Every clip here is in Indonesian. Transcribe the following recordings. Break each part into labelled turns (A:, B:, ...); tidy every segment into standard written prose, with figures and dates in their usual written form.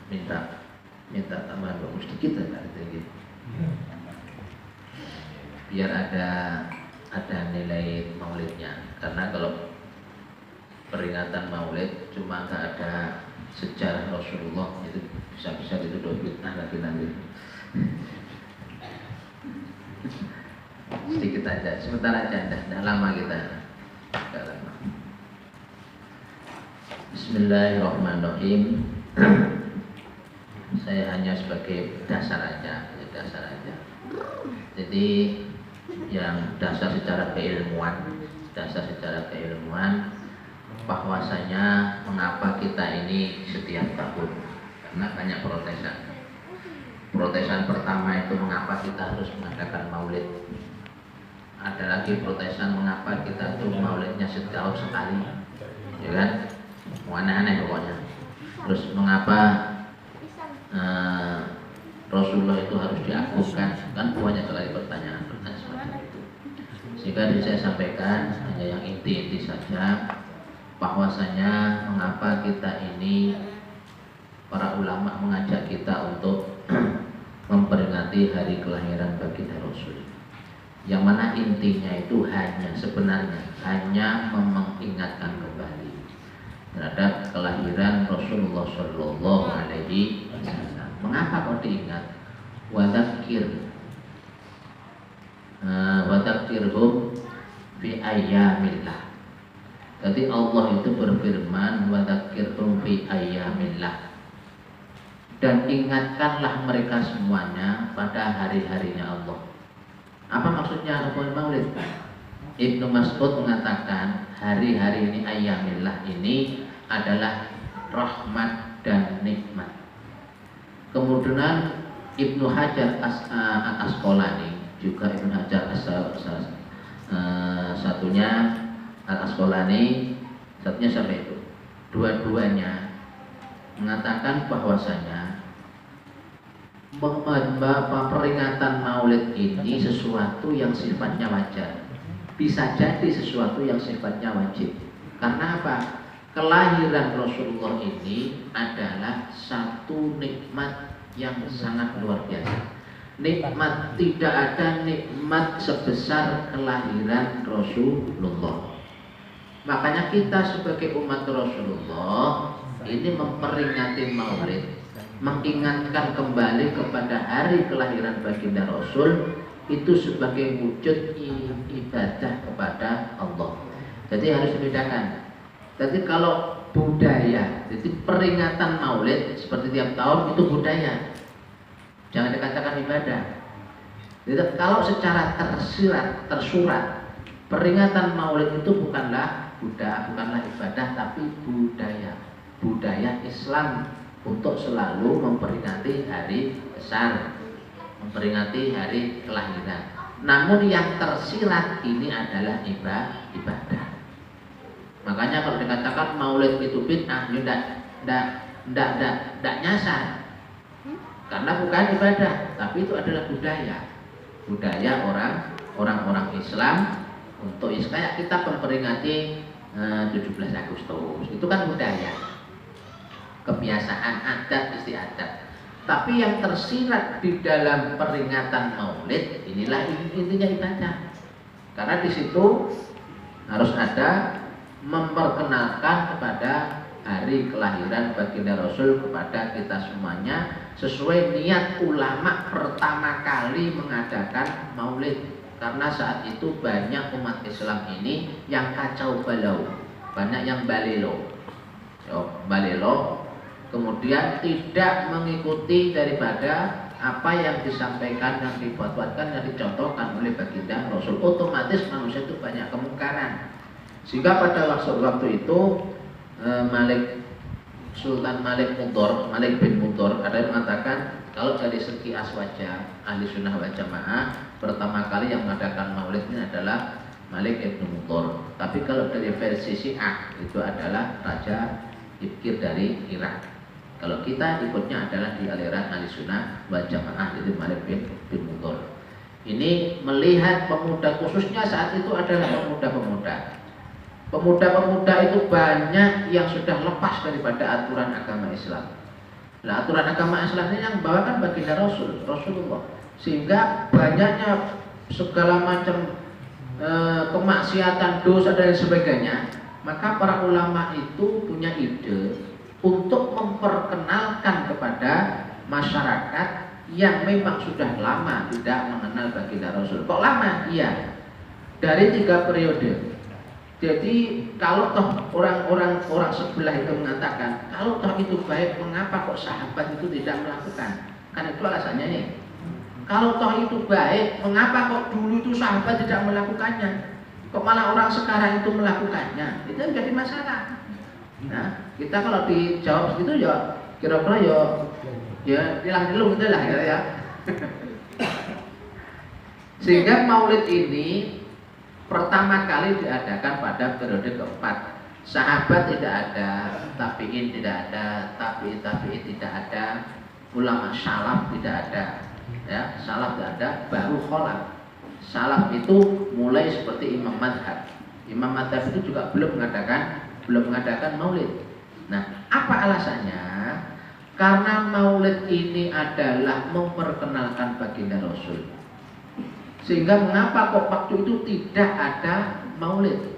A: minta tambahan bagus sedikit lah gitu. Biar ada nilai maulidnya. Karena kalau peringatan maulid cuma nggak ada sejarah Rasulullah, itu bisa-bisa dituduh fitnah lagi nanti. Sedikit aja, sebentar aja, tidak lama kita, tidak lama. Bismillahirrahmanirrahim. Saya hanya sebagai dasar aja. Jadi yang dasar secara keilmuan, bahwasanya mengapa kita ini setiap tahun, karena banyak protesan pertama itu mengapa kita harus mengadakan maulid. Ada lagi protesan mengapa kita tuh maulidnya setahun sekali, ya kan? Aneh-aneh pokoknya. Terus mengapa Rasulullah itu harus diagungkan, kan banyak sekali pertanyaan semacam itu. Sehingga saya sampaikan hanya yang inti-inti saja, bahwasanya mengapa kita ini, para ulama mengajak kita untuk memperingati hari kelahiran baginda Rasul, yang mana intinya itu sebenarnya hanya mengingatkan kembali terhadap kelahiran Rasulullah Shallallahu Alaihi Wasallam. Mengapa kau diingat? Wadakirhum fi ayyamillah. Jadi Allah itu berfirman, wadakirhum fi ayyamillah, dan ingatkanlah mereka semuanya pada hari-harinya Allah. Apa maksudnya maulid? Ibnu Mas'ud mengatakan hari-hari ini, ayyamillah ini adalah rahmat dan nikmat. Kemudian Ibnu Hajar Al-Asqalani, juga Ibnu Hajar satunya Al-Asqalani, satunya sampai itu, dua-duanya mengatakan bahwasanya peringatan maulid ini sesuatu yang sifatnya wajar, bisa jadi sesuatu yang sifatnya wajib. Karena apa? Kelahiran Rasulullah ini adalah satu nikmat yang sangat luar biasa. Nikmat, tidak ada nikmat sebesar kelahiran Rasulullah. Makanya kita sebagai umat Rasulullah ini memperingati maulid, mengingatkan kembali kepada hari kelahiran baginda Rasul, itu sebagai wujud ibadah kepada Allah. Jadi harus dibedakan. Jadi kalau budaya, jadi peringatan maulid seperti tiap tahun itu budaya, jangan dikatakan ibadah. Jadi kalau secara tersurat, peringatan maulid itu bukanlah ibadah, tapi budaya Islam untuk selalu memperingati hari besar, memperingati hari kelahiran. Namun yang tersirat ini adalah ibadah. Makanya kalau dikatakan maulid itu bid'ah, ini tidak nyasar, karena bukan ibadah, tapi itu adalah budaya orang-orang Islam untuk kayak kita memperingati 17 Agustus, itu kan budaya, kebiasaan, adat istiadat. Tapi yang tersirat di dalam peringatan maulid inilah intinya ibadah, karena di situ harus ada memperkenalkan kepada hari kelahiran baginda Rasul kepada kita semuanya, sesuai niat ulama pertama kali mengadakan maulid. Karena saat itu banyak umat Islam ini yang kacau balau, banyak yang balelo, kemudian tidak mengikuti daripada apa yang disampaikan, yang dibuat-buatkan, yang dicontohkan oleh baginda Rasul. Otomatis manusia itu banyak kemungkaran. Sehingga pada waktu itu Sultan Malik bin Mudor ada yang mengatakan kalau dari segi aswaja ahli sunnah wal jamaah, pertama kali yang mengadakan maulid ini adalah Malik bin Mudor. Tapi kalau dari versi Syiah itu adalah Raja Ibkir dari Irak. Kalau kita ikutnya adalah di aliran ahli sunnah wal jamaah, itu Malik bin Mudor. Ini melihat pemuda, khususnya saat itu adalah pemuda-pemuda. Pemuda-pemuda itu banyak yang sudah lepas daripada aturan agama Islam. Nah, aturan agama Islam ini yang bawakan baginda Rasulullah. Sehingga banyaknya segala macam kemaksiatan, dosa dan sebagainya, maka para ulama itu punya ide untuk memperkenalkan kepada masyarakat yang memang sudah lama tidak mengenal baginda Rasul. Kok lama? Iya, dari 3 periode. Jadi kalau toh orang sebelah itu mengatakan kalau toh itu baik, mengapa kok sahabat itu tidak melakukan? Kan itu alasannya nih. Kalau toh itu baik, mengapa kok dulu itu sahabat tidak melakukannya? Kok malah orang sekarang itu melakukannya? Itu yang jadi masalah. Nah, kita kalau dijawab segitu ya kira-kira ya hilang-hilung gitu lah ya. Sehingga maulid ini pertama kali diadakan pada periode keempat. Sahabat tidak ada, tabi'in tidak ada, tabi'in tidak ada, ulama salaf tidak ada. Ya, salaf tidak ada, baru khalaf. Salaf itu mulai seperti imam madhab. Imam madhab itu juga belum mengadakan maulid. Nah, apa alasannya? Karena maulid ini adalah memperkenalkan baginda Rasul. Sehingga mengapa kok waktu itu tidak ada maulid?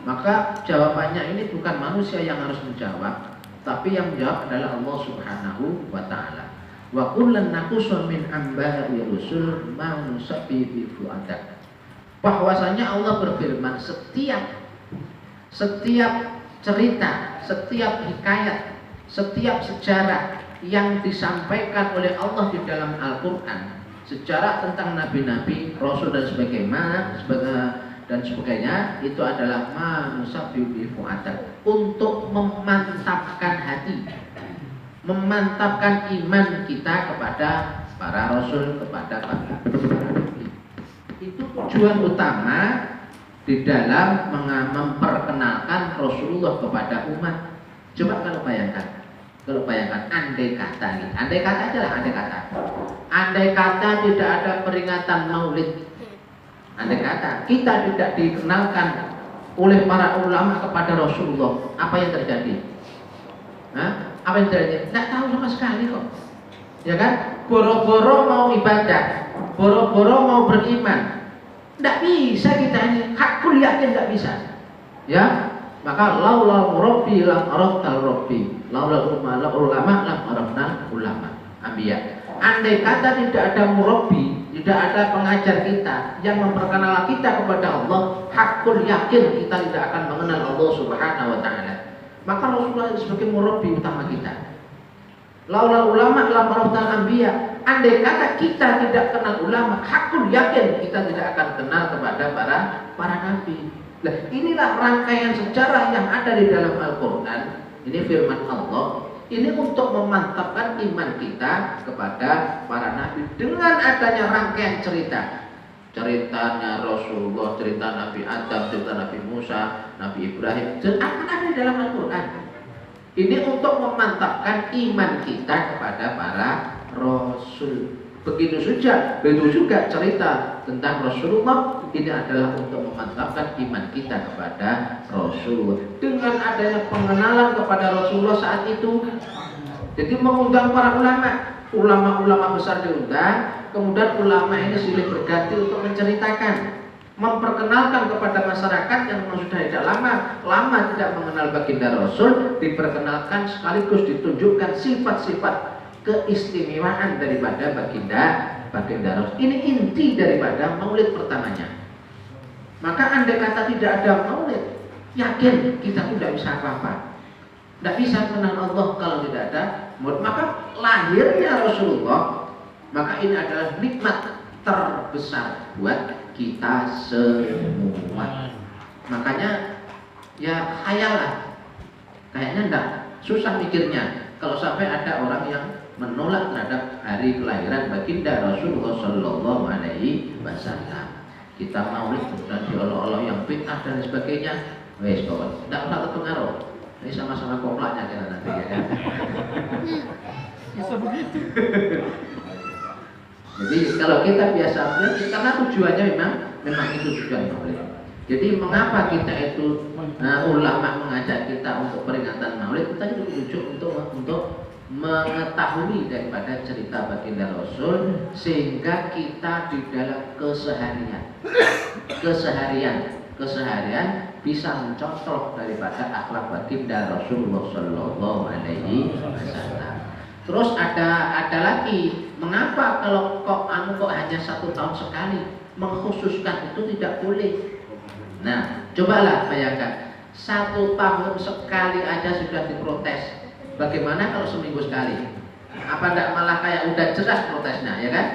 A: Maka jawabannya ini bukan manusia yang harus menjawab, tapi yang menjawab adalah Allah Subhanahu wa taala. Wa kullan naqussu min amba'i rusul ma nusabbi bi fu'adak. Bahwasanya Allah berfirman, setiap cerita, setiap hikayat, setiap sejarah yang disampaikan oleh Allah di dalam Al-Qur'an, sejarah tentang nabi-nabi, rasul dan sebagainya, itu adalah manusia fu'adak, untuk memantapkan hati, memantapkan iman kita kepada para rasul, kepada para nabi. Itu tujuan utama di dalam memperkenalkan Rasulullah kepada umat. Coba kalau bayangkan andai kata aja lah, andai kata tidak ada peringatan maulid, andai kata kita tidak dikenalkan oleh para ulama kepada Rasulullah, apa yang terjadi? Apa yang terjadi? Tidak tahu sama sekali kok, ya kan? Boro-boro mau ibadah, boro-boro mau beriman, tidak bisa kita ini, hakul yakin tidak bisa, ya. Maka laulal murabbi lam araftal rabbi, laulal ulama lam arafnal ulama. Anbiya. Andai kata tidak ada murabbi, tidak ada pengajar kita yang memperkenalkan kita kepada Allah, hakul yakin kita tidak akan mengenal Allah Subhanahu wa taala. Maka Rasulullah sebagai murabbi utama kita. Laulal ulama lam araftal anbiya. Andai kata kita tidak kenal ulama, hakul yakin kita tidak akan kenal kepada para nabi. Nah, inilah rangkaian sejarah yang ada di dalam Al-Quran. Ini firman Allah. Ini untuk memantapkan iman kita kepada para nabi dengan adanya rangkaian cerita. Ceritanya Rasulullah, cerita Nabi Adam, cerita Nabi Musa, Nabi Ibrahim, akan ada di dalam Al-Quran. Ini untuk memantapkan iman kita kepada para rasul. Begitu juga cerita tentang Rasulullah, ini adalah untuk memantapkan iman kita kepada Rasulullah. Dengan adanya pengenalan kepada Rasulullah saat itu, jadi mengundang para ulama besar diundang, kemudian ulama ini silih berganti untuk menceritakan, memperkenalkan kepada masyarakat yang memang sudah tidak lama tidak mengenal baginda Rasul, diperkenalkan sekaligus ditunjukkan sifat-sifat keistimewaan daripada baginda Rasul. Ini inti daripada maulid pertamanya. Maka andai kata tidak ada maulid, yakin kita tidak bisa apa-apa, tidak bisa mengenal Allah kalau tidak ada maulid. Maka lahirnya Rasulullah, maka ini adalah nikmat terbesar buat kita semua. Makanya ya khayalah, kayaknya enggak susah mikirnya kalau sampai ada orang yang menolak terhadap hari kelahiran baginda Rasulullah Shallallahu Alaihi Wasallam. Kita maulid kemudian diolok-olok yang bid'ah dan sebagainya, wes pokoknya tidak usah terpengaruh. Ini sama-sama komplaknya kita nanti ya.
B: Bisa begitu.
A: Jadi kalau kita biasa karena tujuannya memang itu tujuan maulid. Jadi mengapa kita itu ulama mengajak kita untuk peringatan maulid, kita itu tujuan untuk mengetahui daripada cerita baginda Rasul, sehingga kita di dalam keseharian bisa mencontoh daripada akhlak baginda Rasulullah Shallallahu Alaihi Wasallam. Terus ada lagi, mengapa kalau kok hanya 1 tahun sekali, mengkhususkan itu tidak boleh. Nah, cobalah bayangkan 1 tahun sekali aja sudah diprotes. Bagaimana kalau seminggu sekali? Apa tidak malah kayak udah jelas protesnya, ya kan?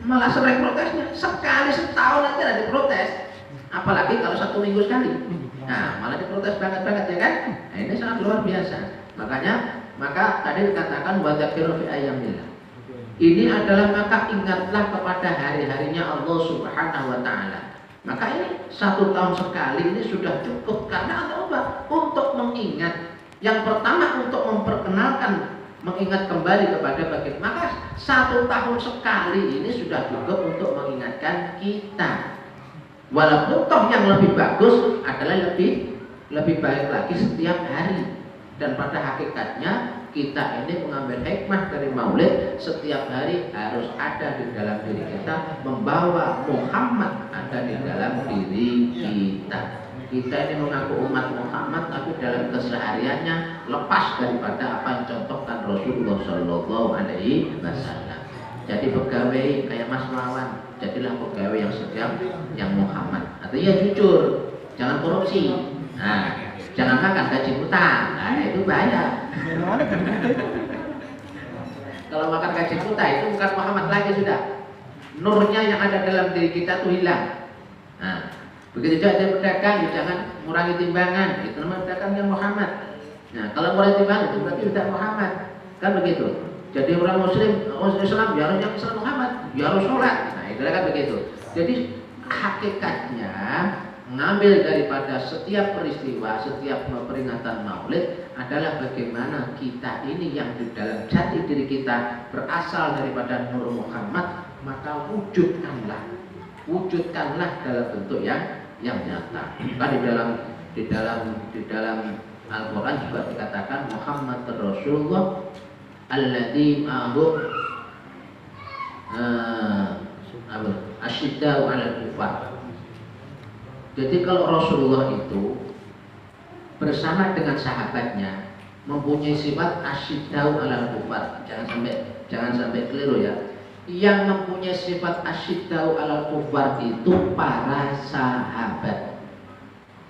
A: Malah sering protesnya. Sekali setahun aja ada diprotes. Apalagi kalau 1 minggu sekali. Nah, malah diprotes banget ya kan? Nah, ini sangat luar biasa. Maka tadi dikatakan wadzakiru fi ayyamillah. Ini adalah maka ingatlah kepada hari-harinya Allah Subhanahu wa taala. Maka ini 1 tahun sekali ini sudah cukup, karena apa? Untuk mengingat. Yang pertama untuk memperkenalkan, mengingat kembali kepada baginda. Maka 1 tahun sekali ini sudah cukup untuk mengingatkan kita. Walaupun toh yang lebih bagus adalah lebih baik lagi setiap hari. Dan pada hakikatnya kita ini mengambil hikmah dari maulid, setiap hari harus ada di dalam diri kita, membawa Muhammad ada di dalam diri kita. Kita ini mengaku umat Muhammad, tapi dalam kesehariannya lepas daripada apa yang contohkan Rasulullah Shallallahu Alaihi Wasallam. Jadi pegawai kayak Mas Lawan, jadilah pegawai yang setia, yang Muhammad. Atau ya jujur, jangan korupsi. Nah, jangan makan gaji buta. Nah, itu bahaya. Kalau makan gaji buta itu bukan Muhammad lagi sudah. Nurnya yang ada dalam diri kita tuh hilang. Nah, begitu juga dia berdagang, jangan mengurangi timbangan. Itu namanya dagangnya Muhammad. Nah, kalau mengurangi timbangan itu berarti tidak Muhammad. Kan begitu. Jadi orang Muslim Islam ya harus yang Islam Muhammad, ya harus sholat. Nah, itu kan begitu. Jadi hakikatnya mengambil daripada setiap peristiwa, setiap peringatan maulid adalah bagaimana kita ini yang di dalam jati diri kita berasal daripada Nur Muhammad, maka wujudkanlah dalam bentuk yang nyata. Kan di dalam Al-Quran juga dikatakan Muhammad Rasulullah alladzi ma'ahu asyiddau 'alal kufar. Jadi kalau Rasulullah itu bersama dengan sahabatnya mempunyai sifat asyiddau 'alal kufar. Jangan sampai keliru ya. Yang mempunyai sifat asyiddau 'alal kufar itu para sahabat.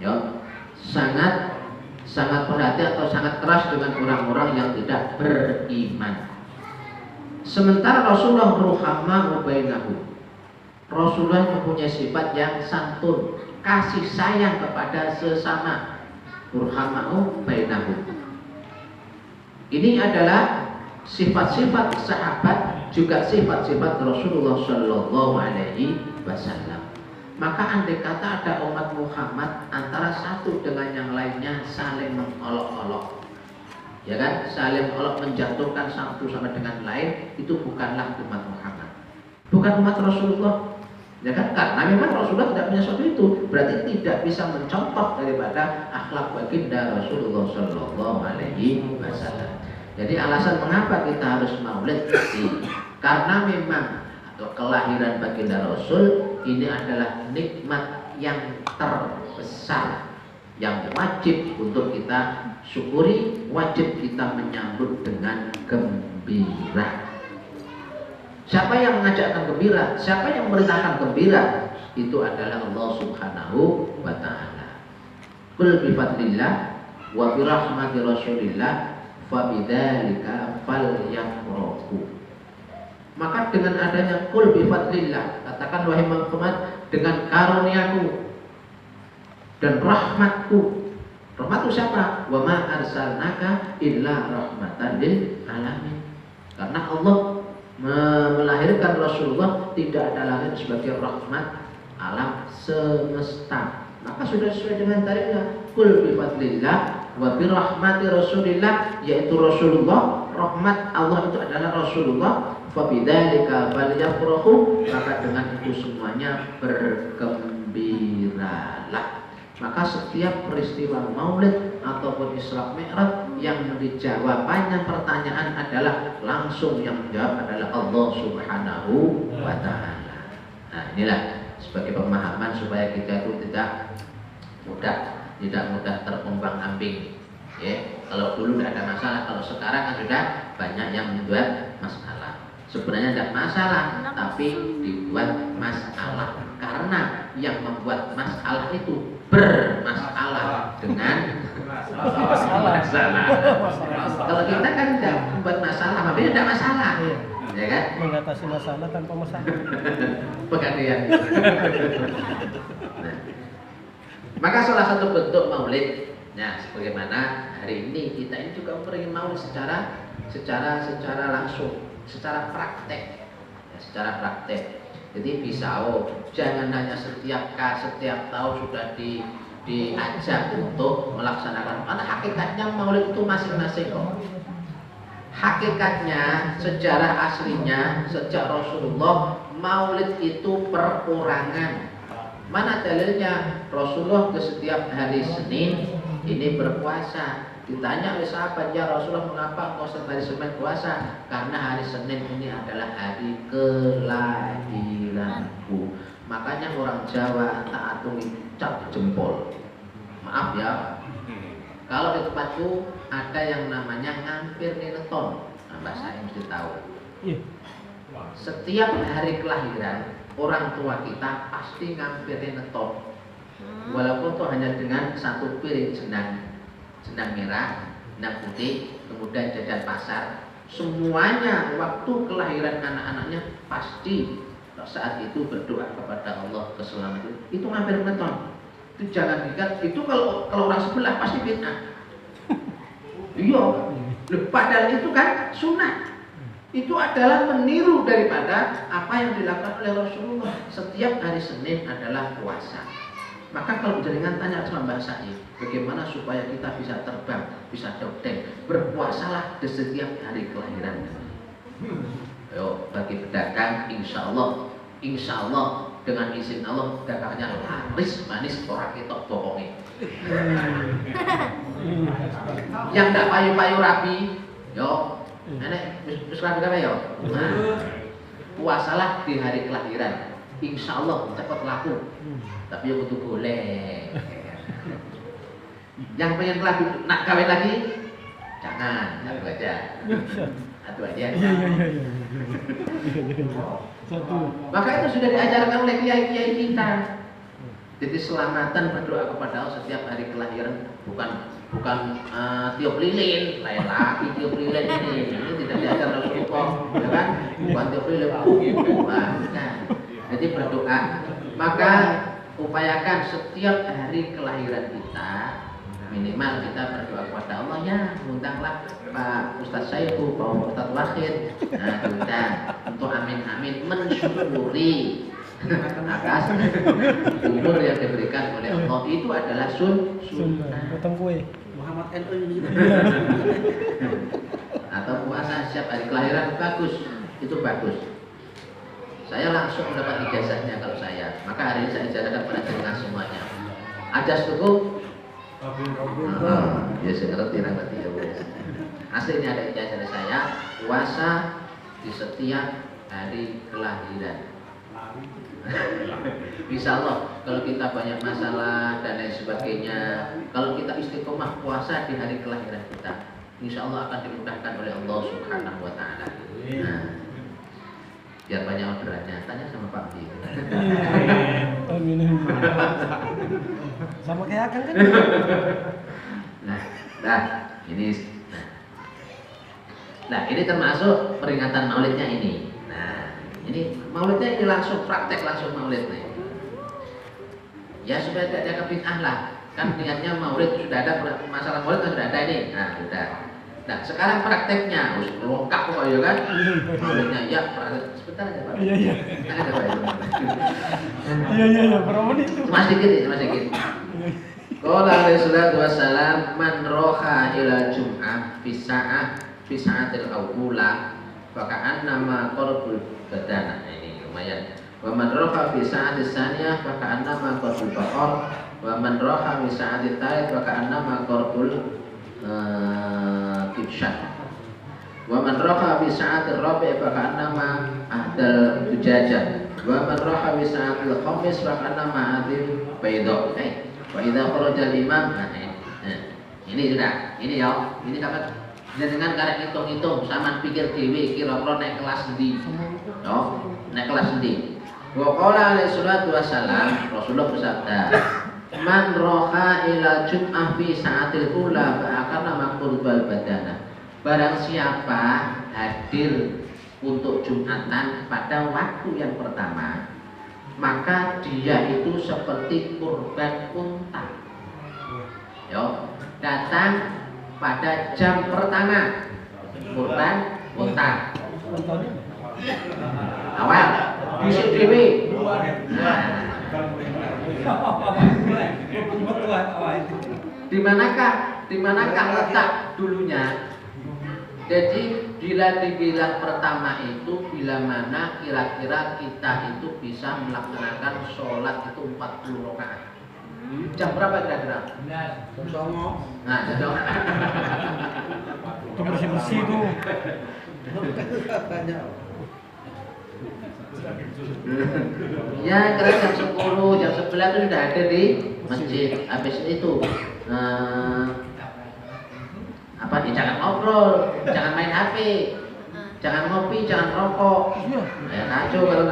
A: Ya, sangat perhatian atau sangat keras dengan orang-orang yang tidak beriman. Sementara Rasulullah ruhamau bainahum. Rasulullah mempunyai sifat yang santun, kasih sayang kepada sesama. Ruhamau bainahum. Ini adalah sifat-sifat sahabat, juga sifat-sifat Rasulullah Shallallahu Alaihi Wasallam. Maka andai kata ada umat Muhammad antara satu dengan yang lainnya saling mengolok-olok, ya kan, saling mengolok menjatuhkan satu sama dengan lain, itu bukanlah umat Muhammad, bukan umat Rasulullah, ya kan? Karena memang Rasulullah tidak punya sesuatu itu, berarti tidak bisa mencontoh daripada akhlak baginda Rasulullah Shallallahu Alaihi Wasallam. Jadi alasan mengapa kita harus maulid karena memang kelahiran baginda Rasul ini adalah nikmat yang terbesar yang wajib untuk kita syukuri, wajib kita menyambut dengan gembira. Siapa yang mengajakkan gembira? Siapa yang memerintahkan gembira? Itu adalah Allah Subhanahu wa taala. Qul bi fadlillah wa bi rahmati Rasulillah fa bidzalika falyafrahu. Maka dengan adanya qul bi fadlillah, katakan wahai Muhammad, dengan karuniaku dan rahmatku. Rahmatku siapa? Wa ma arsalnaka illa rahmatan lil alamin. Karena Allah melahirkan Rasulullah tidak ada lain sebagai rahmat alam semesta. Maka sudah sesuai dengan tariknya. Qul bi fadlillah wa bi rahmati Rasulillah, yaitu Rasulullah, rahmat Allah itu adalah Rasulullah. Fabidzalika falyafrahu, maka dengan itu semuanya bergembiralah. Maka setiap peristiwa Maulid ataupun Isra Mi'raj yang jawabannya pertanyaan adalah langsung yang menjawab adalah Allah Subhanahu wa Ta'ala. Nah, inilah sebagai pemahaman supaya kita itu tidak mudah terombang-ambing. Ya, kalau dulu tidak ada masalah, kalau sekarang kan sudah banyak yang membuat masalah. Sebenarnya tidak masalah, tapi dibuat masalah karena yang membuat masalah itu bermasalah dengan masalah. Kalau kita kan tidak membuat masalah, makanya tidak masalah, ya kan?
B: Mengatasi masalah tanpa masalah.
A: Pegadaian. Nah, maka salah satu bentuk maulid, nah sebagaimana hari ini kita ini juga memberi maulid secara langsung, secara praktek, ya, secara praktek. Jadi bisa, jangan hanya setiap tahun sudah diajak untuk melaksanakan, karena hakikatnya maulid itu masing-masing kok. Hakikatnya, sejarah aslinya sejak Rasulullah, maulid itu perorangan. Mana dalilnya? Rasulullah ke setiap hari Senin ini berpuasa. Ditanya oleh sahabat, ya Rasulullah, mengapa engkau setiap hari Senin puasa? Karena hari Senin ini adalah hari kelahiranku. Makanya orang Jawa tak cap jempol. Maaf ya, kalau di tempatku ada yang namanya ngampir neton. Nah, Mbak saya mesti tahu. Setiap hari kelahiran orang tua kita pasti ngampir neton. Walaupun itu hanya dengan satu piring jenang merah, jenang putih, kemudian jajan pasar, semuanya waktu kelahiran anak-anaknya pasti saat itu berdoa kepada Allah keselamatan. Itu ngampir neton. Itu jangan dikira itu kalau orang sebelah pasti bid'ah. Iya, padahal itu kan sunnah. Itu adalah meniru daripada apa yang dilakukan oleh Rasulullah. Setiap hari Senin adalah puasa. Maka kalau jaringan tanya sama Mbak Said, bagaimana supaya kita bisa terbang, bisa dodeng, berpuasalah di setiap hari kelahiran. Ayo, bagi pedagang, insya Allah dengan izin Allah dagangnya laris manis orang ketok bohongnya. Yang tidak payu-payu rapi, yo, nenek, terus rapi apa yo? Puasalah di hari kelahiran, insya Allah cepat laku. Tapi yang butuh boleh. Yang pengen nak kawin lagi, jangan, satu aja. Maka itu sudah diajarkan oleh kiai-kiai kita. Jadi selamatan berdoa kepada Allah setiap hari kelahiran, bukan tiup lilin, lain lagi tiup lilin ini tidak diajar Rasulullah, ya kan? Bukan tiup lilin, bukan. Jadi berdoa, maka upayakan setiap hari kelahiran kita minimal kita berdoa kepada Allah, ya undanglah Pak Ustadz Saifu, Pak Ustadz Wahid, nah diundang untuk amin mensyukuri atas umur yang diberikan oleh Allah. Itu adalah sunnah.
B: Potong kue.
C: Muhammad NU ini.
A: Atau puasa setiap hari kelahiran bagus, itu bagus. Saya langsung mendapat ijazahnya kalau saya. Maka hari ini saya ijazahkan pada jenengan semuanya. Ajas cukup. Ya saya ngerti ya wes. Aslinya ada ijazah dari saya, puasa di setiap hari kelahiran. Insya Allah kalau kita banyak masalah dan lain sebagainya, kalau kita istiqomah puasa di hari kelahiran kita, insya Allah akan dimudahkan oleh Allah Subhanahu wa Ta'ala. Nah, biar banyak orderannya, tanya sama Pak Bi.
B: Sama kayak Akang kan?
A: Nah, ini termasuk peringatan maulidnya ini. Nah, ini maulidnya ini langsung praktek langsung maulid nih. Ya supaya tidak ada bid'ah lah. Kan niatnya maulid sudah ada, masalah maulid kan sudah ada ini. Nah, sudah. Nah, sekarang prakteknya harus lengkap kok ya kan? Maulidnya ya, sebentar aja Pak.
B: Iya.
A: Ada Pak.
B: Iya, berapa menit itu?
A: Cuma sedikit. Qala alaihi salatu wassalam man roha ila jum'ah fi sa'atil awwula fa ka'annama qarbul badana. Ini lumayan. Wa man roha fi sa'atis saniyah fa ka'annama qarbul baqar Wa man raha fi sa'ati thalith wa ka'annama qarbul kibshan. Wa man raha fi sa'ati rabi' fa ka'annama ahdal tujajan. Wa man raha fi sa'ati khamis fa ka'annama adil bayda. Wa idza kharaja al-imam, ini sudah, ini ya, ini dapat jenengan karek hitung-hitung, sampean pikir dhewe kira-kira nek kelas endi. Yo, nek kelas endi. Wa qala alaihi salatu wassalam, Rasulullah bersabda, man roha ila jum'ah fi sa'atil ula fa'akana maqrubal badana. Barang siapa hadir untuk Jumatan pada waktu yang pertama, maka dia itu seperti kurban unta. Yo, datang pada jam pertama, kurban unta. Awal bisik dhewe. Di manakah letak dulunya? Jadi bila dibilang pertama itu bila mana kira-kira kita itu bisa melaksanakan sholat itu 40 rakaat. Jam berapa kira-kira? Nah, jam
B: Itu bersih-bersih itu.
A: Ya kira jam 10, jam 11 itu sudah ada di masjid. Habis itu apa? Jangan ngobrol, jangan main HP, jangan ngopi, jangan rokok. Ya kacau kalau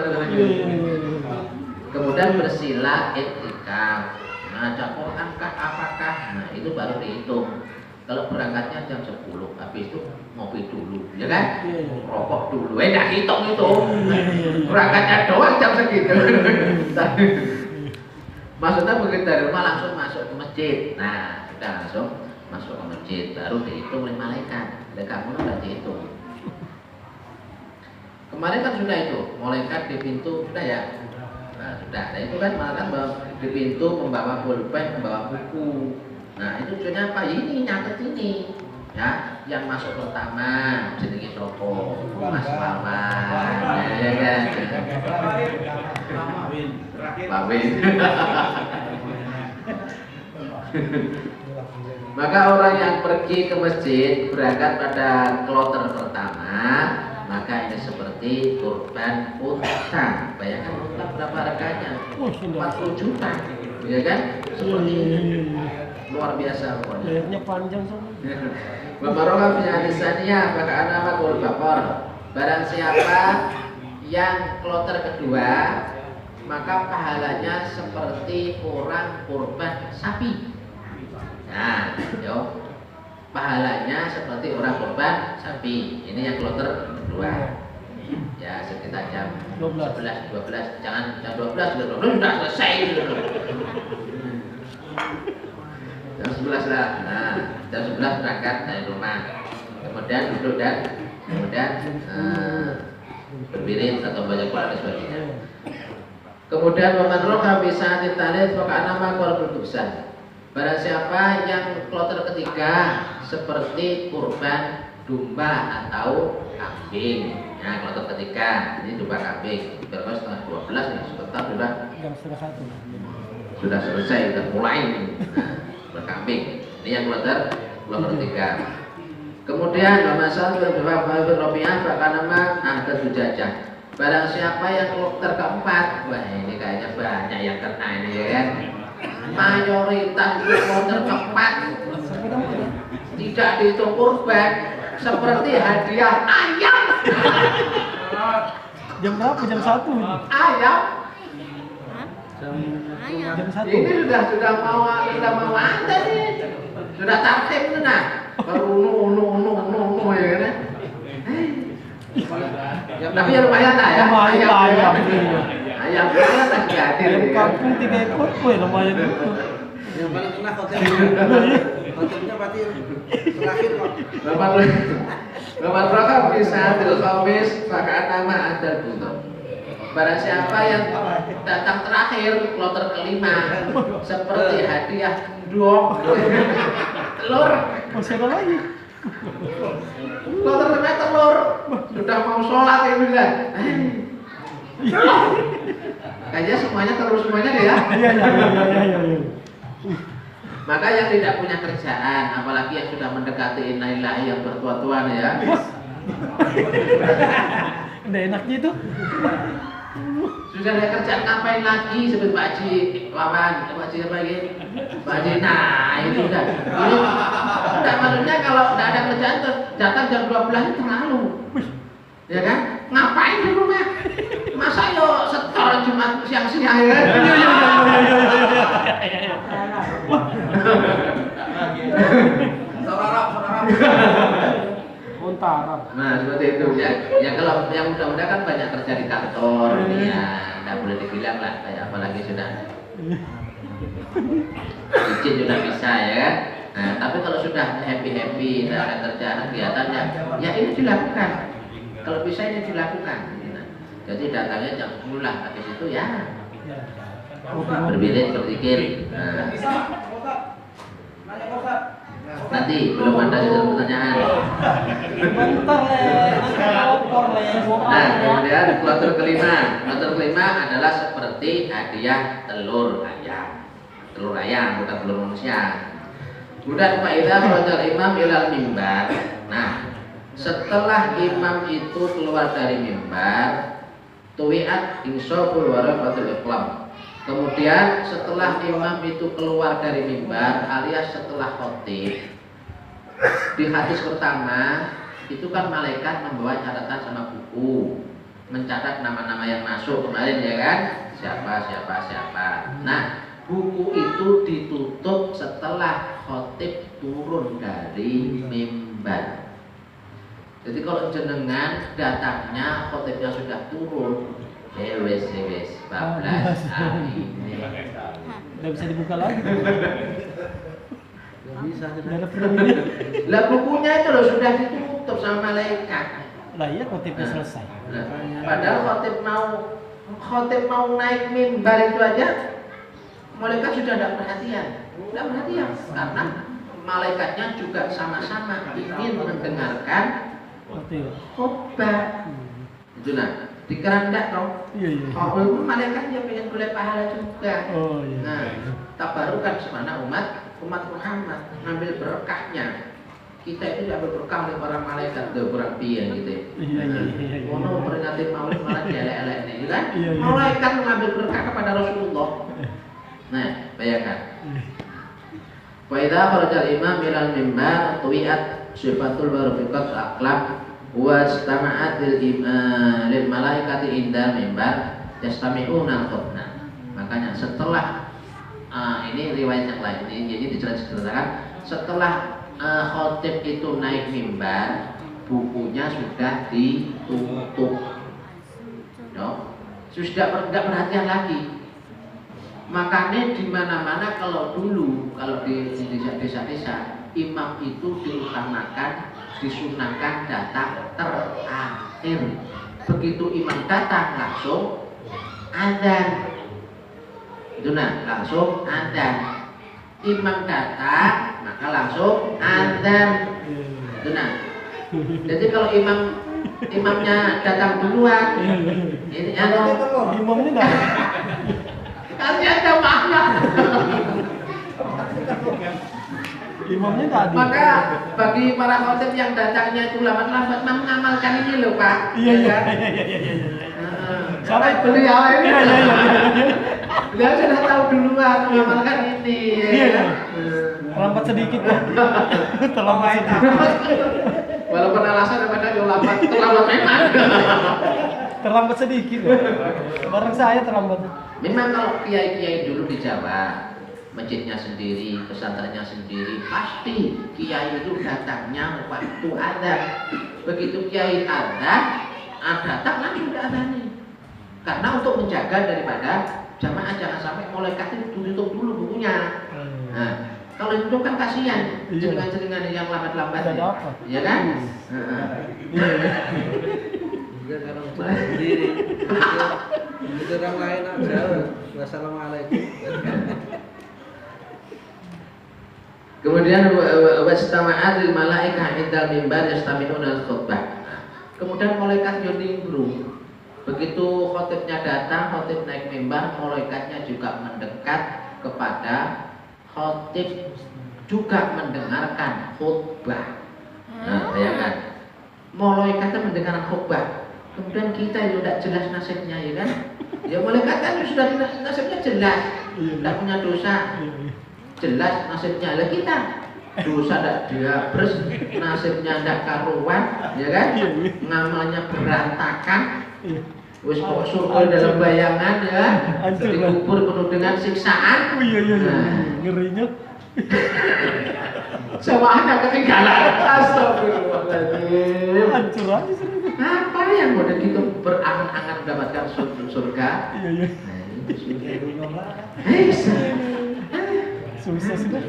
A: kemudian bersila iktikaf. Nah, Quran kah apakah? Nah, itu baru dihitung. Kalau berangkatnya jam 10, habis itu ngopi dulu, ya kan? Rokok dulu. Enggak hitung itu. Berangkatnya doang jam segitu. Maksudnya begitu dari rumah langsung masuk ke masjid. Nah, sudah langsung masuk ke masjid, baru dihitung oleh malaikat. Dan kamu sudah dihitung. Kemarin kan sudah itu, malaikat di pintu sudah ya. Nah, sudah. Nah, itu kan malaikat di pintu membawa pulpen, membawa buku. Nah, itu tujuannya apa? Ini nyatet ini. Ya, yang masuk pertama jenenge sapa? Mas Wawan. Ya kan? Pawin. Maka orang yang pergi ke masjid berangkat pada kloter pertama, maka ini seperti kurban unta. Bayangkan unta berapa harganya? 40 juta. Ya kan? Seperti luar biasa pokoknya.
B: Lehernya panjang sama.
A: Bapak punya hadisannya maka anak kul bakor. Barang siapa yang kloter kedua, maka pahalanya seperti orang kurban sapi. Nah, yo, pahalanya seperti orang kurban sapi. Ini yang kloter kedua. Ya, sekitar jam 11, 12, jangan jam 12 sudah selesai. Jam 11 lah. Nah, jam 11 berangkat dari rumah. Kemudian duduk dan kemudian berdiri atau baca Quran dan sebagainya. Kemudian waman roha bisa ditalit maka nama korban kubsan. Barang siapa yang kloter ketiga seperti kurban domba atau kambing. Ya, kloter ketiga ini domba kambing. Berapa setengah 12 ya, sebentar sudah.
B: Jam setengah 1.
A: Sudah selesai, sudah mulai. Nah, berkambing. Ini yang kloter ketiga. Kemudian masalah beberapa rupiah bahkan nama ada jajah. Barang siapa yang kloter keempat, wah ini kayaknya banyak yang kena ini ya kan. Mayoritas kloter keempat tidak dihitung kurban, seperti hadiah ayam.
B: Jam berapa? Jam 1.
A: Ayam.
B: Jam 1.
A: Ini sudah mau ada nih. Sudah tartib itu nah. Baru unu ya kan. Tapi ya lumayan lah ya.
B: Ayam.
A: Ayam lah jadi.
B: Ayam kampung 3 ekor, woi lumayan itu.
C: Yang paling kena hotelnya berarti terakhir kok.
A: Bapak Rakab bisa dilkomis maka nama ada butuh. Barang siapa yang datang terakhir kloter kelima seperti hadiah dong telur.
B: Masih ada lagi.
A: Kloter kelima telur sudah mau sholat ya bilang. Kayaknya semuanya telur semuanya deh ya.
B: Iya.
A: Maka yang tidak punya kerjaan, apalagi yang sudah mendekati innalillahi yang bertua-tuan ya.
B: Udah enaknya itu.
A: Sudah ada kerjaan ngapain lagi seperti Pak Haji Wawan, Pak Haji apa lagi? Pak Haji, nah itu udah. Ini enggak, maksudnya kalau enggak ada kerjaan datang jam 12 itu terlalu. Ya kan? Ngapain di rumah? Masa yo setor Jumat siang-siang ya kan?
C: Saudara.
B: Montaran.
A: Nah seperti itu ya. Ya kalau yang muda-muda kan banyak kerja di kantor, ya nggak boleh dibilang lah kayak apalagi sudah izin sudah bisa ya kan. Nah tapi kalau sudah happy tidak ada kerjaan kegiatannya, ya ini dilakukan. Kalau bisa ini dilakukan. Gitu. Jadi datangnya jam 10 lah, habis itu ya berbilik berpikir. Nanti belum ada pertanyaan.
B: Bentar
A: Nah, kemudian kloter kelima. Kloter kelima adalah seperti hadiah telur ayam. Telur ayam bukan telur manusia. Kemudian faedah kharaja imam ilal mimbar. Nah, setelah imam itu keluar dari mimbar, tuwiat insaful warafatul iqlam. Kemudian setelah imam itu keluar dari mimbar alias setelah khotib, di hadis pertama itu kan malaikat membawa catatan sama buku, mencatat nama-nama yang masuk kemarin ya kan, siapa. Nah buku itu ditutup setelah khotib turun dari mimbar. Jadi kalau jenengan datangnya khotibnya sudah turun, wes bablas ini.
B: Udah bisa dibuka lagi.
C: Nggak bisa.
B: Udah ada filmnya.
A: Lah bukunya itu loh sudah ditutup sama malaikat.
B: Lah iya khotibnya selesai.
A: Nah, padahal khotib mau naik mimbar itu aja malaikat sudah tidak perhatian karena malaikatnya juga sama-sama ingin mendengarkan khotbah. Itu nah, dikira enggak toh?
B: Iya.
A: Walaupun malaikat dia pengen boleh pahala juga.
B: Oh iya.
A: Nah, tabarukan semana umat Muhammad ngambil berkahnya. Kita itu diambil berkah oleh para malaikat, udah kurang piye gitu.
B: Iya.
A: Ono peringatin maulid malah elek-elek ini kan?
B: Iya.
A: Malaikat mengambil berkah kepada Rasulullah. Nah, bayangkan. Wa idza kharajal imam ilal mimbar tuwiat sifatul warafiqat aqlam wa istama'at lil malaikati inda mimbar yastami'una al-khutbah. Makanya setelah ini riwayat yang lain ini jadi diceritakan setelah khotib itu naik mimbar, bukunya sudah ditutup. No? Sudah tidak perhatian lagi. Makanya di mana-mana kalau dulu kalau di desa-desa imam itu diutamakan, disunahkan datang terakhir. Begitu imam datang langsung adzan. Itu nah, langsung adzan. Imam datang maka langsung adzan. Itu nah. Jadi kalau imamnya datang duluan, ini
B: Imamnya enggak.
A: kasih aja makna.
B: Imamnya enggak ada.
A: Maka bagi para khotib yang datangnya itu lambat-lambat mengamalkan ini loh Pak.
B: Iya.
A: Sampai beliau ini. Beliau sudah tahu duluan mengamalkan ini.
B: Iya. Terlambat sedikit kok. Terlambat sedikit.
A: Walaupun alasan daripada lambat, terlambat memang.
B: Terlambat sedikit kok. Bareng saya terlambat.
A: Memang kalau kiai-kiai dulu di Jawa, masjidnya sendiri, pesantrennya sendiri, pasti kiai itu datangnya waktu adzan. Begitu kiai adzan, datang langsung diadzani. Karena untuk menjaga daripada jamaah jangan sampai malaikat itu tutup dulu bukunya. Nah, kalau itu kan kasihan, jenengan-jenengan yang lambat-lambat. Iya kan?
C: Bukan orang tua sendiri. Itu orang lain aja. Wassalamualaikum.
A: Kemudian wastama'at lil malaikah indal mimbar yastami'una al-khutbah. Kemudian malaikat yo nimbrung. Begitu khotibnya datang, khotib naik mimbar, malaikatnya juga mendekat kepada khotib juga mendengarkan khutbah. Nah, bayangkan, malaikatnya mendengarkan khutbah, kemudian kita itu tidak jelas nasibnya, ya kan? Ya malaikat kan sudah nasibnya jelas, tidak punya dosa, jelas nasibnya. Lah kita dosa tidak dihabis, nasibnya tidak karuan, ya kan? Ngamalnya berantakan. Wis kok surga dalam bayangan ya, dikubur penuh dengan siksaan.
B: Ngerinya.
A: Semuanya ketinggalan. Astagfirullahaladzim.
B: Hancur aja sih.
A: Apa yang udah gitu berangan-angan mendapatkan surga?
B: Iya. Susah sih dah.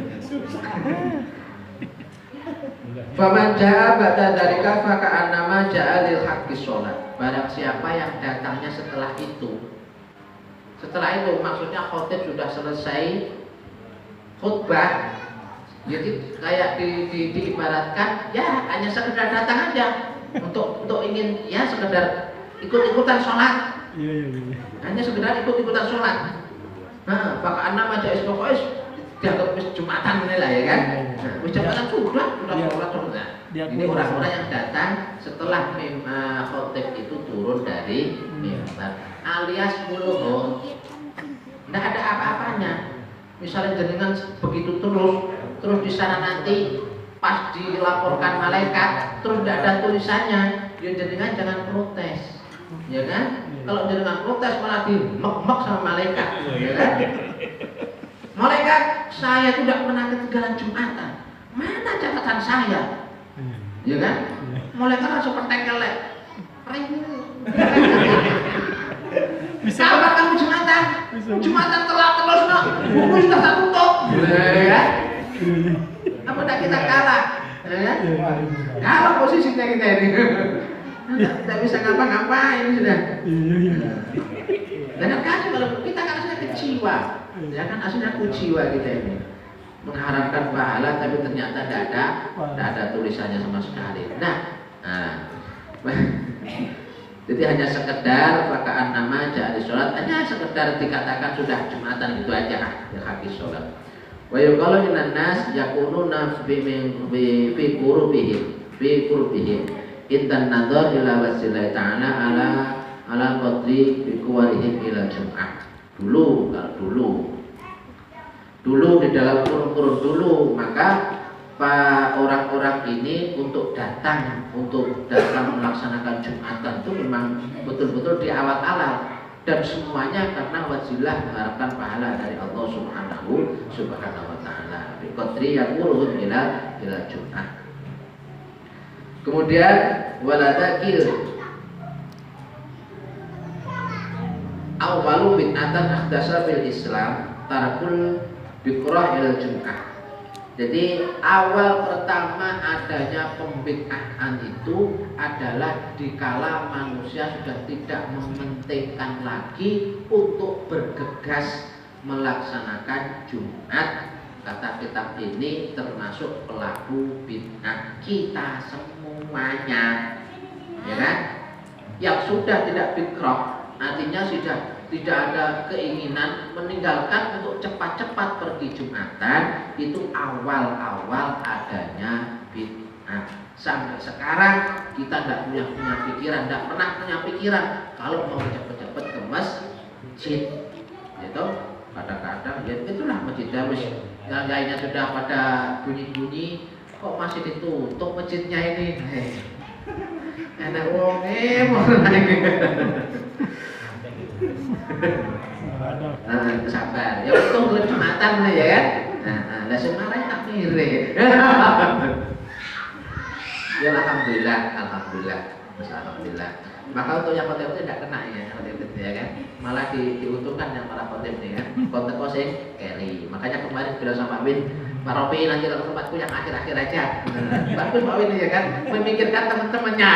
A: Faman jaa ba'da dzalika fa ka'annama jaa lil haqqi sholat. Barang siapa yang datangnya setelah itu. Setelah itu maksudnya khotib sudah selesai khutbah. Jadi kayak diibaratkan ya hanya sekedar datang aja untuk ingin ya sekedar ikut-ikutan sholat.
B: Iya.
A: Hanya sekedar ikut-ikutan sholat. Nah, ka'annama jaa pokoknya dianggap Jumatan ini lah ya kan. Wis Jumatan sudah sholat. Ini orang-orang yang datang setelah khotib itu turun dari mimbar, alias muluhum. Tidak ada apa-apanya. Misalnya jenengan begitu terus di sana nanti pas dilaporkan malaikat terus tidak ada tulisannya, ya jenengan jangan protes, ya kan? Kalau jenengan protes malah dimek-mek sama malaikat, ya kan? Malaikat, saya tidak pernah ketinggalan Jumatan. Mana catatan saya? Ya kan? Malaikat langsung pertengkelek.
B: Bisa
A: kapan kamu Jumatan? Jumatan telat terus no. Buku sudah tak tutup. Ya kan? Apa tidak kita kalah? Ya kan? Kalah posisinya kita ini. Tidak bisa ngapa-ngapain sudah. Dan kasih kalau kita kan aslinya kecewa. Ya kan aslinya kuciwa kita ini mengharapkan pahala tapi ternyata tidak ada tulisannya sama sekali. Nah, jadi hanya sekedar pakaan nama ja'al sholat, hanya sekedar dikatakan sudah Jumatan gitu aja ya habis sholat. Wa yuqalu minan nas yakununa fi qurbihim intan nadhar ila wasillahi ta'ala ala qadri bi quwarihim ila jum'ah. Dulu di dalam kurun dulu, maka orang-orang ini untuk datang melaksanakan Jumatan itu memang betul-betul di awal-awal dan semuanya karena wajilah mengharapkan pahala dari Allah Subhanahu wa taala. Bi qadri yaqulu ila Jum'ah. Kemudian waladakil awalu bid'atan akhdasa fil Islam tarakul bikrah ila Jum'ah. Jadi awal pertama adanya pembid'ahan itu adalah dikala manusia sudah tidak mementingkan lagi untuk bergegas melaksanakan Jumat. Kata kitab ini termasuk pelaku bid'ah kita semuanya, ya kan? Yang sudah tidak bikrah, artinya sudah tidak ada keinginan meninggalkan untuk cepat-cepat pergi Jumatan, itu awal-awal adanya bid'ah. Sampai sekarang kita tidak punya pikiran, tidak pernah punya pikiran kalau mau cepat-cepat ke masjid, gitu. Kadang-kadang ya itulah masjid habis yang lainnya sudah pada bunyi-bunyi, kok masih ditutup masjidnya ini? Enak wonge sabar. Ya untung belum Jumatan lah ya kan. Lah semarang tak mire. Ya alhamdulillah. Maka untuk yang khotib itu tidak kena ya khotib itu ya kan. Malah diuntungkan yang para khotib nih kan. Khotib kosing keri. Makanya kemarin bilang sama Pak Win, Pak Rofi nanti kalau tempatku yang akhir-akhir aja. Bagus Pak Win ya kan, memikirkan teman-temannya.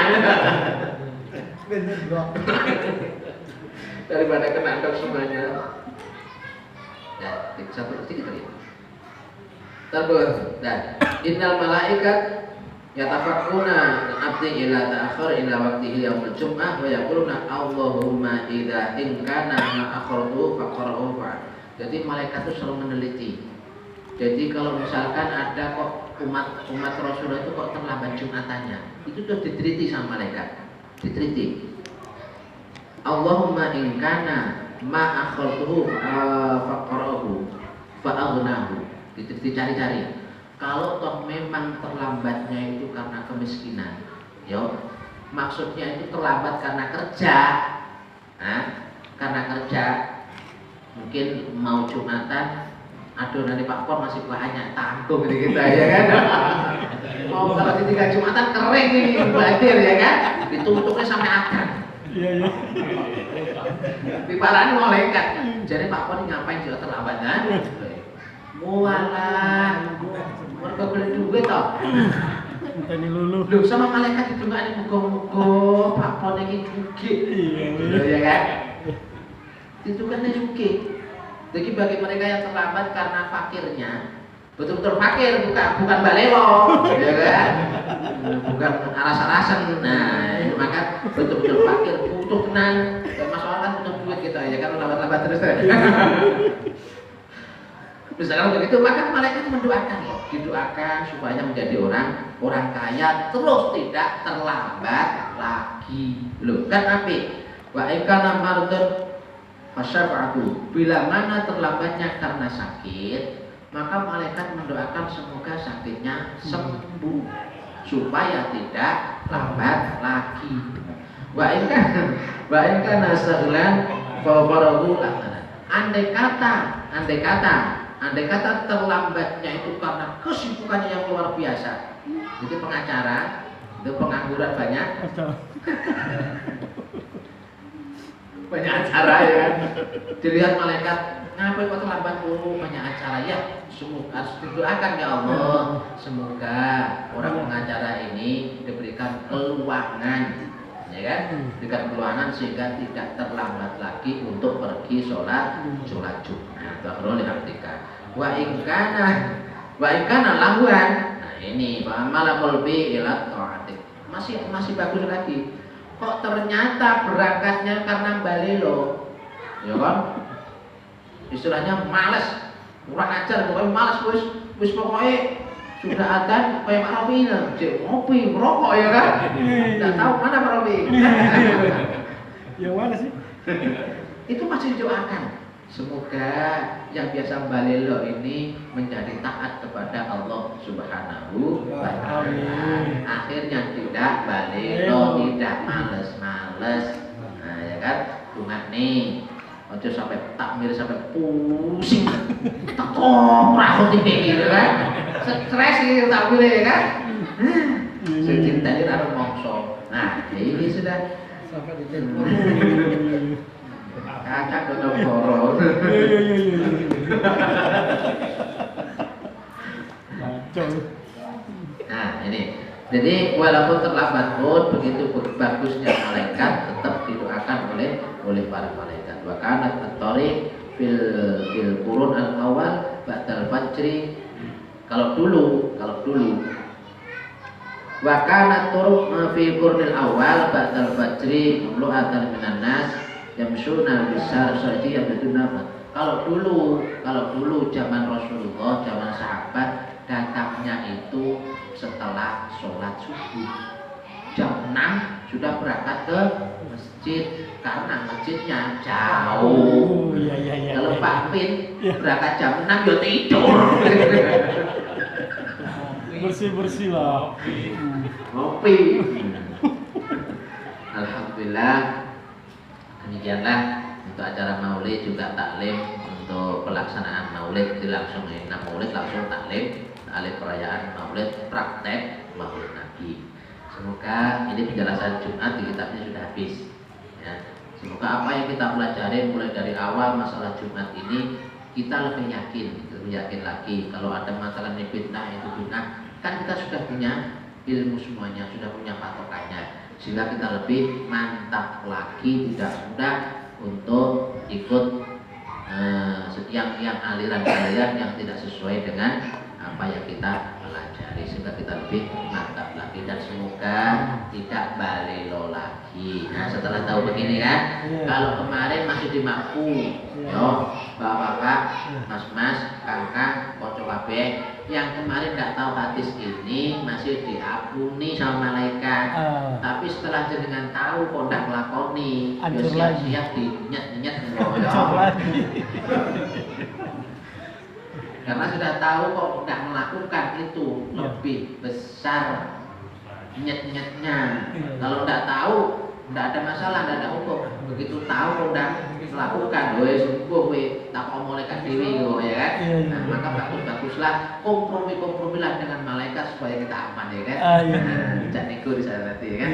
A: Daripada kena dok semuanya. Ya, satu sedikit lagi. Terus, nah, innal malaikat yatafakkuna abdi ila ta'akhir ila waqtihi yaumul jum'ah wa yaquluna Allahumma idza in kana ma akhartu faqrahu fa. Jadi malaikat itu selalu meneliti Jadi kalau misalkan ada kok umat Rasulullah itu kok terlambat Jumatannya, itu sudah diteliti sama malaikat, diteliti. Allahumma in kana ma akhaltuhu faqrahu fa'aghnahu. Dicari-cari. Kalau toh memang terlambatnya itu karena kemiskinan, yo, maksudnya itu terlambat karena kerja, karena kerja, mungkin mau Jumatan, aduh nanti Pak Pon masih banyak tanggung gitu ya kan. Mau kalau ditinggal Jumatan kering nih banjir ya kan, ditutupnya sampai akar.
B: Iya iya.
A: Piparane malaikat. Jadi Pak Pon ngapain juga terlambat kan? Mualah, mereka beli duit toh.
B: Tani lulu.
A: Loh sama malaikat itu nggak ada mugo-mugo Pak Pon ini juga. Iya kan? Itu kan juga. Jadi bagi mereka yang terlambat karena fakirnya, betul-betul fakir, bukan balelo, ya kan? Bukan aras-arasan. Nah, maka betul-betul fakir, butuh tenang. Masalah kan butuh duit gitu aja kan, lambat-lambat terus. Misalkan begitu, maka malaikat mendoakan loh, didoakan supaya menjadi orang kaya terus tidak terlambat lagi. Loh, kan api. Wa ikana mardun fasyafa'u. Bila mana terlambatnya karena sakit, maka malaikat mendoakan semoga sakitnya sembuh supaya tidak lambat lagi. Wa ikana sahlan fa farahu lahana. Andai kata terlambatnya itu karena kesibukannya yang luar biasa. Jadi pengacara, itu pengangguran banyak. Banyak acara ya kan. Dilihat malaikat, ngapain kok terlambat? Oh, banyak acara ya. Semoga harus didoakan ya Allah. Semoga orang pengacara ini diberikan keluangan, ya kan? Diberikan keluangan sehingga tidak terlambat lagi untuk pergi sholat Jumat. Itu perlu diartikan. Wa ingkana lahuan. Nah ini malakul bi ila ta'atik. Masih bagus lagi. Kok ternyata berangkatnya karena balelo, ya kan? Istilahnya malas, kurang ajar, pokoknya malas wis pokoknya sudah ada kayak Pak Robi, cek ngopi, merokok ya kan? Tidak tahu mana Pak Robi.
B: Yang mana sih?
A: Itu masih doakan. Semoga yang biasa balelo ini menjadi taat kepada Allah Subhanahu wa Ta'ala. Akhirnya tidak balelo, tidak males-males. Nah, ya kan? Bunga nih. Ojo sampai takmir sampai pusing. Tekok rambut ini gitu kan. Stres gitu takmir ya kan? Secinta ini harus mongso. Nah, ini sudah
C: Sampai di telepon.
A: kakak dodok koron. Nah ini, jadi walaupun terlambat pun begitu bagusnya malaikat tetap didoakan oleh para malaikat. Wa kanat at-tariq fil qurun al-awwal ba'dal fajri. Kalau dulu wa kanat turuq fi qurnil awal ba'dal fajri mamlu'atan minan nas yamsuna besar saja yang betuna. Kalau dulu zaman Rasulullah, zaman sahabat datangnya itu setelah sholat subuh jam 6 sudah berangkat ke masjid karena masjidnya jauh. Kalau Pak Pin berangkat jam 6 ya tidur.
B: Bersih lah.
A: Ngopi. Alhamdulillah. Demikianlah untuk acara maulid juga taklim, untuk pelaksanaan maulid dilangsungkan maulid langsung taklim perayaan maulid, praktek maulid Nabi. Semoga ini penjelasan Jumat di kitabnya sudah habis ya. Semoga apa yang kita pelajari mulai dari awal masalah Jumat ini kita lebih yakin lagi. Kalau ada masalah ini fitnah itu fitnah, kan kita sudah punya ilmu semuanya, sudah punya patokannya, sehingga kita lebih mantap lagi, tidak mudah untuk ikut yang aliran-aliran yang tidak sesuai dengan apa yang kita pelajari. hari sehingga kita lebih mantap lagi dan semoga tidak balelo lagi. Nah setelah tahu begini kan, kalau kemarin masih dimaku, yo bapak-bapak, mas-mas, kakak, kocok kabeh, yang kemarin nggak tahu hadis ini masih diampuni sama malaikat. Tapi setelah jenengan tahu kok ndak nglakoni, yo siap-siap dinyet-nyet karena sudah tahu kok nggak melakukan itu lebih besar nyet-nyetnya. Kalau nggak tahu nggak ada masalah, nggak ada hukum. Begitu tahu kok nggak melakukan, wes sembuh we tak malaikat dewi ya kan. Nah, maka baguslah kompromi-kompromilah dengan malaikat supaya kita aman ya kan. Tidak nego di sana nanti ya kan.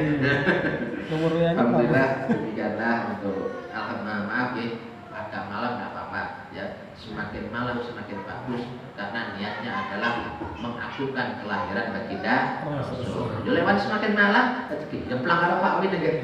A: Alhamdulillah demikianlah untuk alhamdulillah, maaf ya agak malam nggak apa-apa ya, semakin malam semakin bagus karena niatnya adalah mengagungkan kelahiran baginda Rasul. Lewat semakin malam rezeki jemplang karo Pak Win nggih.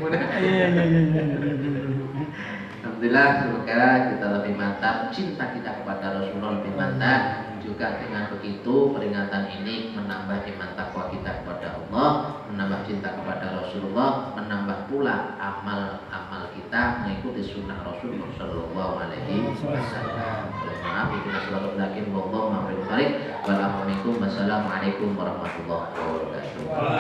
A: Alhamdulillah semoga kita lebih mantap cinta kita kepada Rasulullah lebih mantap. Juga dengan begitu peringatan ini menambah iman takwa kita kepada Allah, menambah cinta kepada Rasulullah, menambah pula amal-amal kita mengikuti sunnah Rasulullah Shallallahu Alaihi Wasallam. Maaf, itu nasallahu lakin wallahu ma'afil farid. Wassalamualaikum warahmatullahi wabarakatuh.